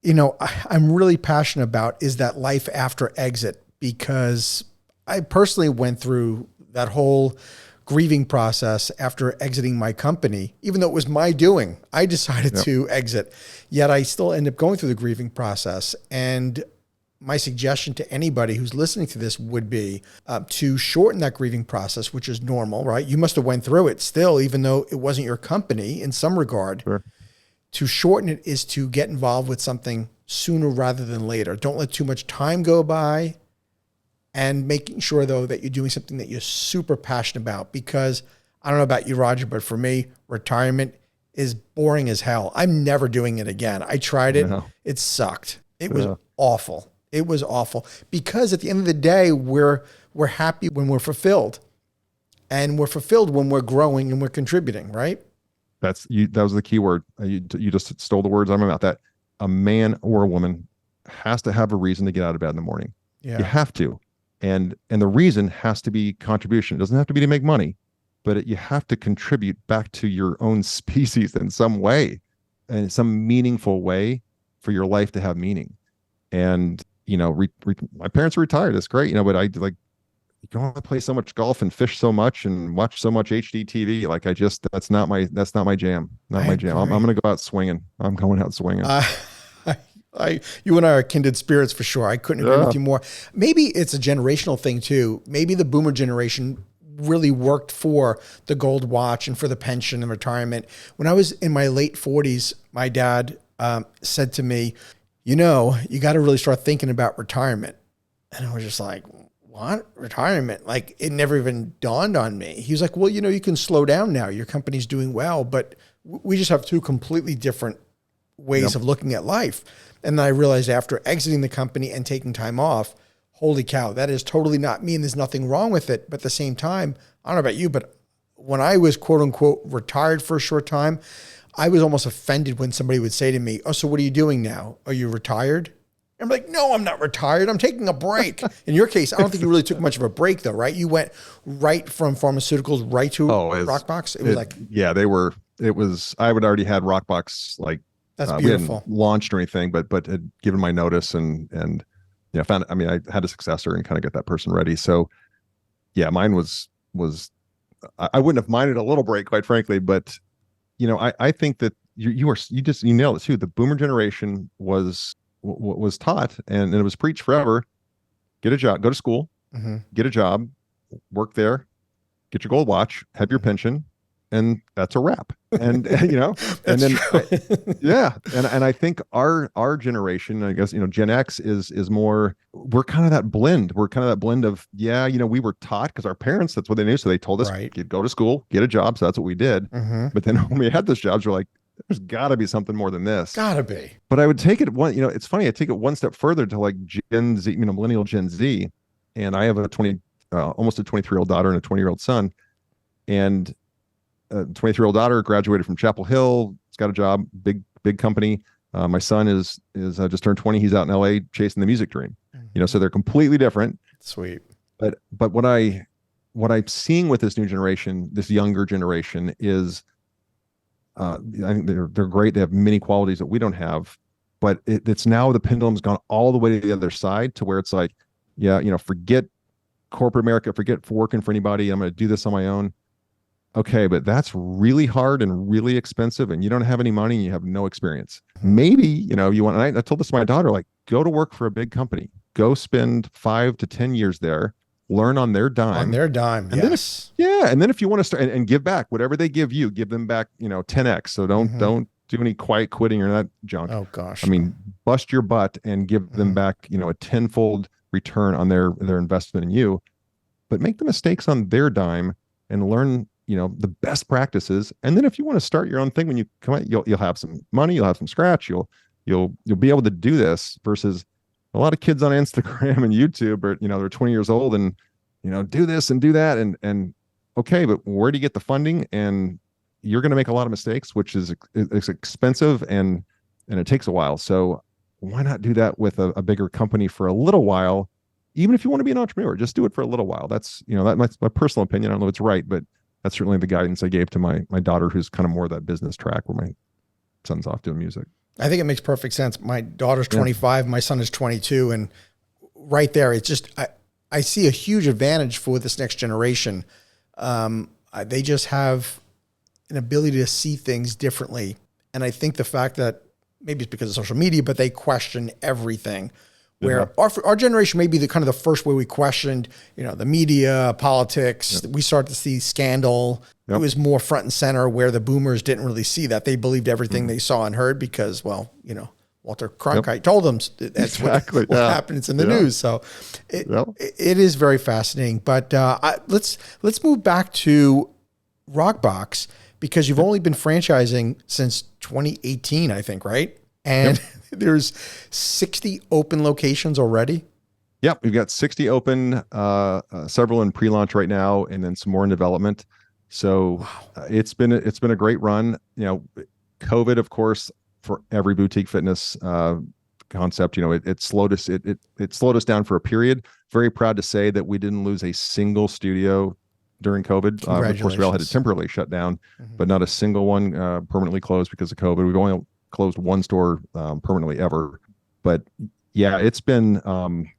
I'm really passionate about is that life after exit, because I personally went through that whole grieving process after exiting my company. Even though it was my doing, I decided Yep. to exit, yet I still end up going through the grieving process. And my suggestion to anybody who's listening to this would be to shorten that grieving process, which is normal, right? You must have went through it still, even though it wasn't your company in some regard. Sure. To shorten it is to get involved with something sooner rather than later. Don't let too much time go by, and making sure though that you're doing something that you're super passionate about, because I don't know about you, Roger, but for me, retirement is boring as hell. I'm never doing it again. I tried it. No. It sucked. It was Yeah. awful. It was awful, because at the end of the day, we're happy when we're fulfilled, and we're fulfilled when we're growing and we're contributing, right? That's you. That was the key word. You just stole the words out of my mouth. That a man or a woman has to have a reason to get out of bed in the morning. You Yeah. have to, and the reason has to be contribution. It doesn't have to be to make money, but you have to contribute back to your own species in some way, and some meaningful way for your life to have meaning. And my parents are retired. That's great, but I like go on to play so much golf and fish so much and watch so much HD TV. Like that's not my jam. Not I my jam. I'm agree. going to go out swinging. I'm going out swinging. You and I are kindred spirits for sure. I couldn't agree with you more. Maybe it's a generational thing too. Maybe the boomer generation really worked for the gold watch and for the pension and retirement. When I was in my late 40s, my dad said to me, you got to really start thinking about retirement. And I was just like, what? Retirement? Like, it never even dawned on me. He was like, well, you can slow down now. Your company's doing well, but we just have two completely different ways of looking at life. And then I realized after exiting the company and taking time off, holy cow, that is totally not me. And there's nothing wrong with it. But at the same time, I don't know about you, but when I was quote unquote retired for a short time, I was almost offended when somebody would say to me, oh, so what are you doing now? Are you retired? I'm like, no, I'm not retired. I'm taking a break. In your case, I don't think you really took much of a break though, right? You went right from pharmaceuticals right to RockBox. It was like, yeah, I would already had RockBox, like, that's we beautiful. hadn't launched or anything, but had given my notice and I had a successor and kind of get that person ready. So yeah, mine was, I wouldn't have minded a little break, quite frankly, but I think that you nailed it too. The boomer generation was taught and it was preached forever. Get a job, go to school, get a job, work there, get your gold watch, have your pension, and that's a wrap. And and then and I think our generation, I guess, Gen X is more, we're kind of that blend. We're kind of that blend of, we were taught because our parents, that's what they knew. So they told us, go to school, get a job. So that's what we did. But then when we had those jobs, we're like, there's gotta be something more than this. Gotta be. But I would take it it's funny. I take it one step further to like Gen Z, millennial Gen Z. And I have almost a 23-year-old daughter and a 20-year-old son. And 23-year-old daughter graduated from Chapel Hill. He's got a job, big company. My son is just turned 20. He's out in LA chasing the music dream. So they're completely different. Sweet. But what I'm seeing with this new generation, this younger generation, is I think they're great. They have many qualities that we don't have, but it's now the pendulum's gone all the way to the other side, to where it's like, forget corporate America, forget working for anybody. I'm going to do this on my own. Okay, but that's really hard and really expensive, and you don't have any money and you have no experience. Maybe, you want, and I told this to my daughter, like, go to work for a big company, go spend 5 to 10 years there, learn on their dime. On their dime, and yes. And then if you want to start and give back, whatever they give you, give them back, 10x. So don't do any quiet quitting or that junk. Oh gosh. I mean, bust your butt and give them back, a tenfold return on their investment in you. But make the mistakes on their dime and learn, the best practices. And then if you want to start your own thing, when you come out, you'll have some money, you'll have some scratch, you'll be able to do this, versus a lot of kids on Instagram and YouTube are, they're 20 years old and, do this and do that. And okay, but where do you get the funding? And you're going to make a lot of mistakes, which is it's expensive and it takes a while. So why not do that with a bigger company for a little while? Even if you want to be an entrepreneur, just do it for a little while. That's, that's my personal opinion. I don't know if it's right, but that's certainly the guidance I gave to my daughter, who's kind of more that business track, where my son's off doing music. I think it makes perfect sense. My daughter's 25, my son is 22. And right there, it's just, I see a huge advantage for this next generation. They just have an ability to see things differently. And I think the fact that maybe it's because of social media, but they question everything. Where our generation may be the kind of the first way we questioned, the media, politics. We started to see scandal. It was more front and center, where the boomers didn't really see that. They believed everything they saw and heard because, Walter Cronkite told them that's exactly what happened. It's in the news. So it is very fascinating. But let's move back to RockBox, because you've only been franchising since 2018, I think, right? And there's 60 open locations already. Yep, we've got 60 open, several in pre-launch right now, and then some more in development. So it's been a great run. COVID, of course, for every boutique fitness concept, it slowed us. It slowed us down for a period. Very proud to say that we didn't lose a single studio during COVID. Of course, we all had to temporarily shut down, but not a single one permanently closed because of COVID. We've only closed one store permanently ever. But yeah, it's been an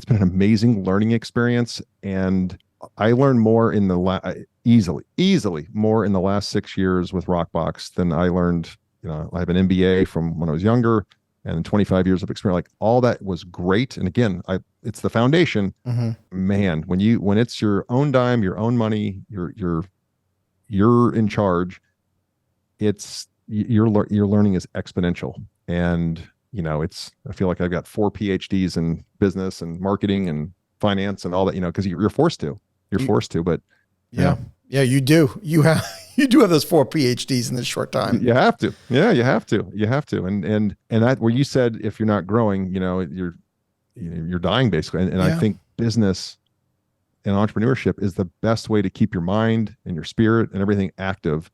amazing learning experience, and I learned more in the easily more in the last 6 years with RockBox than I learned. I have an MBA from when I was younger, and 25 years of experience. Like, all that was great. And again, it's the foundation. Man, when it's your own dime, your own money, you're in charge. Your learning is exponential. And I feel like I've got 4 PhDs in business and marketing and finance and all that, because you're forced to. But you do. You do have those 4 PhDs in this short time. You have to. Yeah, you have to. And that, where you said, if you're not growing, you're dying basically. And I think business and entrepreneurship is the best way to keep your mind and your spirit and everything active.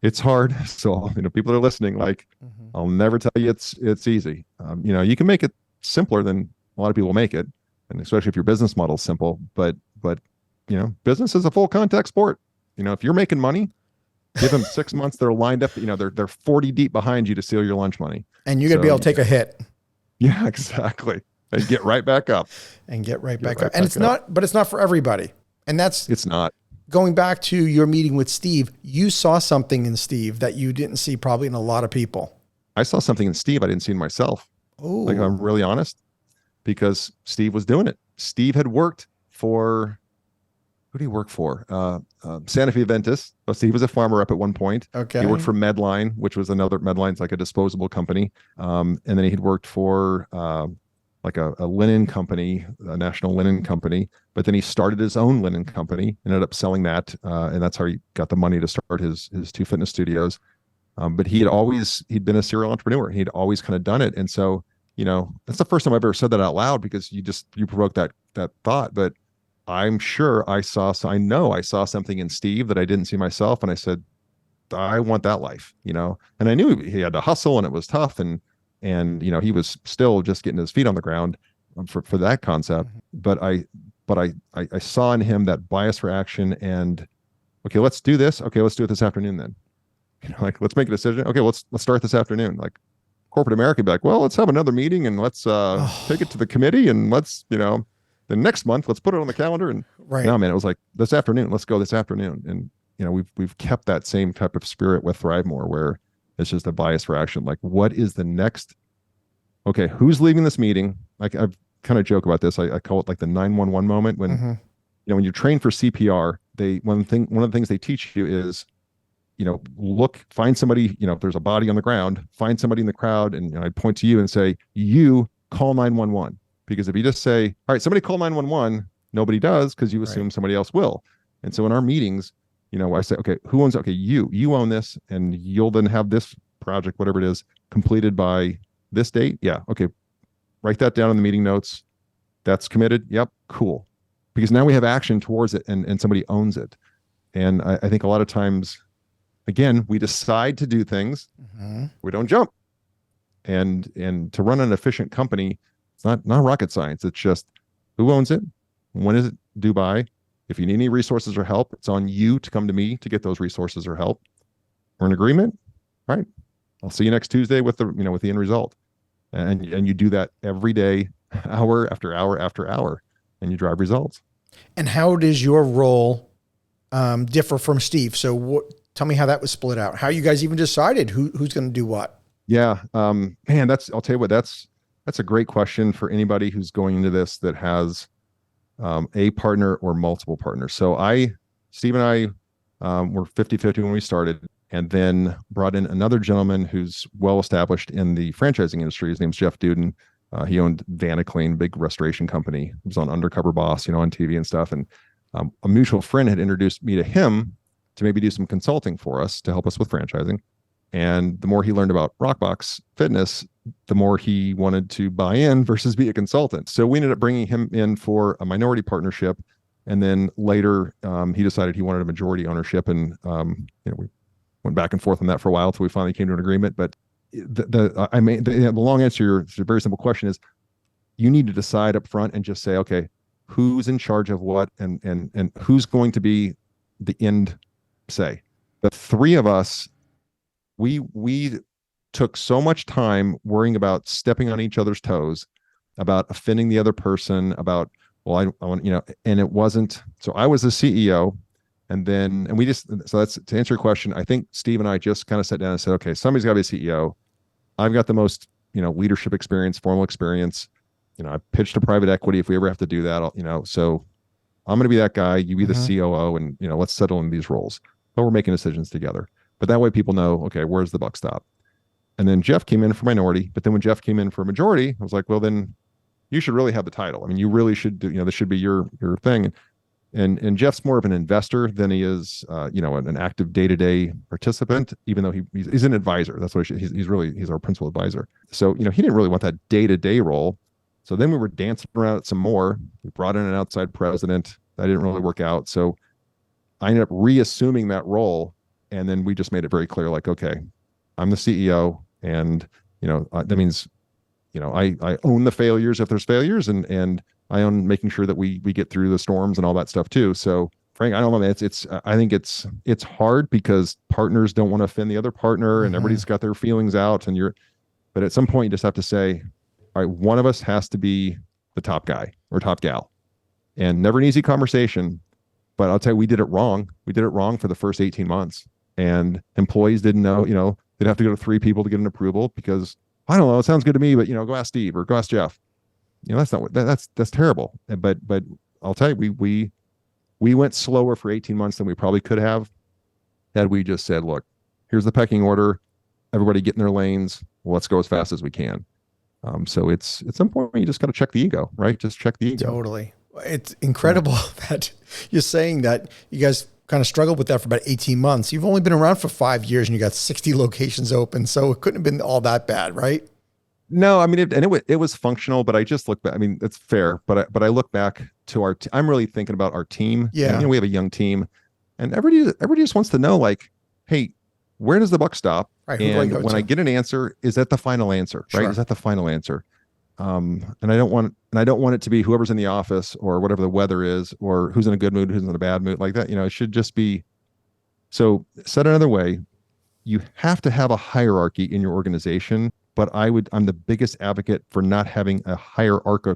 It's hard. So, people are listening, like, I'll never tell you it's easy. You can make it simpler than a lot of people make it. And especially if your business model is simple, but business is a full contact sport. If you're making money, give them 6 months. They're lined up, they're 40 deep behind you to steal your lunch money. And you're going to be able to take a hit. Yeah, exactly. And get right back up. And it's not for everybody. And it's not. Going back to your meeting with Steve, you saw something in Steve that you didn't see probably in a lot of people. I saw something in Steve I didn't see in myself. Oh, like, I'm really honest, because Steve was doing it. Steve had worked for, who did he work for? Santa Fe Ventus. So Steve was a farmer up at one point. Okay. He worked for Medline, which was Medline's like a disposable company. And then he had worked for like a linen company, a national linen company. But then he started his own linen company, ended up selling that. And that's how he got the money to start his 2 fitness studios. But he'd been a serial entrepreneur. He'd always kind of done it. And so, that's the first time I've ever said that out loud, because you provoked that thought. But I'm sure I saw something in Steve that I didn't see myself. And I said, I want that life, and I knew he had to hustle, and it was tough. And he was still just getting his feet on the ground for that concept. But I saw in him that bias for action, and okay, let's do this. Okay, let's do it this afternoon then. Like, let's make a decision. Okay, let's start this afternoon. Like, corporate America would be like, well, let's have another meeting, and let's take it to the committee, and let's, the next month, let's put it on the calendar. And no, man, it was like, this afternoon, let's go this afternoon. And we've kept that same type of spirit with ThriveMore, where it's just a bias for action. Like, what is the next? Okay, who's leaving this meeting? Like, I've kind of joke about this. I call it like the 911 moment when, when you train for CPR, one of the things they teach you is, find somebody, if there's a body on the ground, find somebody in the crowd. And I point to you and say, you call 911. Because if you just say, all right, somebody call 911, nobody does, because you assume somebody else will. And so in our meetings, I say, okay, who owns? Okay, you own this, and you'll then have this project, whatever it is, completed by this date. Yeah. Okay. Write that down in the meeting notes. That's committed. Yep. Cool. Because now we have action towards it, and somebody owns it. And I think a lot of times, again, we decide to do things. We don't jump. And to run an efficient company, it's not rocket science. It's just, who owns it? When is it due by? If you need any resources or help, it's on you to come to me to get those resources or help. We're in agreement, right? I'll see you next Tuesday with the end result. And you do that every day, hour after hour after hour, and you drive results. And how does your role differ from Steve? So tell me how that was split out. How you guys even decided who's going to do what? Yeah, man, I'll tell you what, that's a great question for anybody who's going into this that has a partner or multiple partners. So Steve and I were 50-50 when we started, and then brought in another gentleman who's well established in the franchising industry. His name's Jeff Duden. He owned Vaniclean, big restoration company. He was on Undercover Boss, on TV and stuff. And a mutual friend had introduced me to him to maybe do some consulting for us to help us with franchising. And the more he learned about RockBox Fitness, the more he wanted to buy in versus be a consultant. So we ended up bringing him in for a minority partnership. And then later he decided he wanted a majority ownership. And we went back and forth on that for a while until we finally came to an agreement. But the long answer to your very simple question is, you need to decide up front and just say, okay, who's in charge of what, and who's going to be the end say. The three of us, we took so much time worrying about stepping on each other's toes, about offending the other person, about, well, I want, and it wasn't. So I was the CEO. So that's to answer your question. I think Steve and I just kind of sat down and said, okay, somebody's got to be a CEO. I've got the most, leadership experience, formal experience. I pitched to private equity if we ever have to do that, so I'm going to be that guy. You be the COO, and, let's settle in these roles. But we're making decisions together. But that way people know, okay, where's the buck stop? And then Jeff came in for minority. But then when Jeff came in for majority, I was like, well, then you should really have the title. I mean, you really should do, this should be your thing. And Jeff's more of an investor than he is, an active day-to-day participant, even though he's an advisor. That's what he's our principal advisor. So, he didn't really want that day-to-day role. So then we were dancing around it some more. We brought in an outside president. That didn't really work out. So I ended up reassuming that role. And then we just made it very clear, like, okay, I'm the CEO. And, that means, I own the failures if there's failures, and I own making sure that we get through the storms and all that stuff too. So Frank, I don't know, I think it's hard because partners don't want to offend the other partner, and everybody's got their feelings out, but at some point you just have to say, all right, one of us has to be the top guy or top gal, and never an easy conversation, but I'll tell you, we did it wrong. We did it wrong for the first 18 months, and employees didn't know, they'd have to go to 3 people to get an approval because, I don't know, it sounds good to me, but go ask Steve or go ask Jeff. That's not what that's terrible. But I'll tell you, we went slower for 18 months than we probably could have had we just said, look, here's the pecking order, everybody get in their lanes, let's go as fast as we can. So it's at some point you just got to check the ego, right? Just check the ego. Totally. It's incredible that you're saying that you guys kind of struggled with that for about 18 months. You've only been around for 5 years and you got 60 locations open. So it couldn't have been all that bad, right? No, I mean, it was functional, but I just look back. I mean, it's fair, but I look back to I'm really thinking about our team. Yeah. And, we have a young team, and everybody just wants to know, like, hey, where does the buck stop? Right, and when I get an answer, is that the final answer? Right? Is that the final answer? And I don't want it to be whoever's in the office or whatever the weather is, or who's in a good mood, who's in a bad mood, like that. It should just be. So said another way, you have to have a hierarchy in your organization. But I'm the biggest advocate for not having a hierarchical,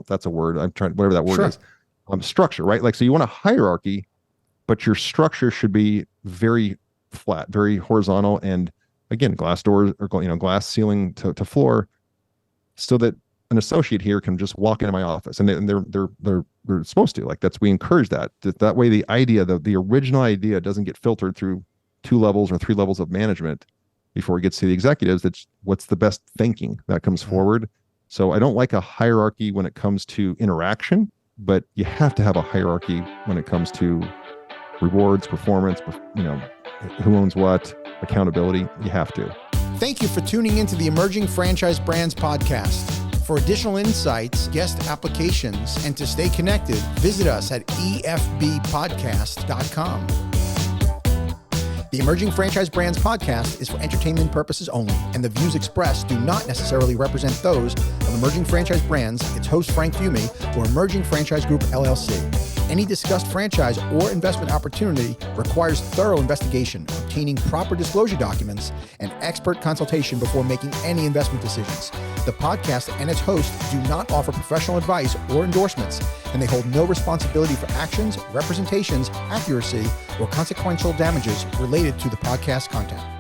that's a word, whatever that word is, structure, right? Like, so you want a hierarchy, but your structure should be very flat, very horizontal. And again, glass doors or, glass ceiling to floor, so that an associate here can just walk into my office, and they're supposed to, like, we encourage that. That way the idea, the original idea doesn't get filtered through 2 levels or 3 levels of management before it gets to the executives. That's what's the best thinking that comes forward. So I don't like a hierarchy when it comes to interaction, but you have to have a hierarchy when it comes to rewards, performance, who owns what, accountability. You have to. Thank you for tuning into the Emerging Franchise Brands podcast. For additional insights, guest applications, and to stay connected, visit us at efbpodcast.com. The Emerging Franchise Brands podcast is for entertainment purposes only, and the views expressed do not necessarily represent those of Emerging Franchise Brands, its host Frank Fiume, or Emerging Franchise Group, LLC. Any discussed franchise or investment opportunity requires thorough investigation, obtaining proper disclosure documents, and expert consultation before making any investment decisions. The podcast and its hosts do not offer professional advice or endorsements, and they hold no responsibility for actions, representations, accuracy, or consequential damages related to the podcast content.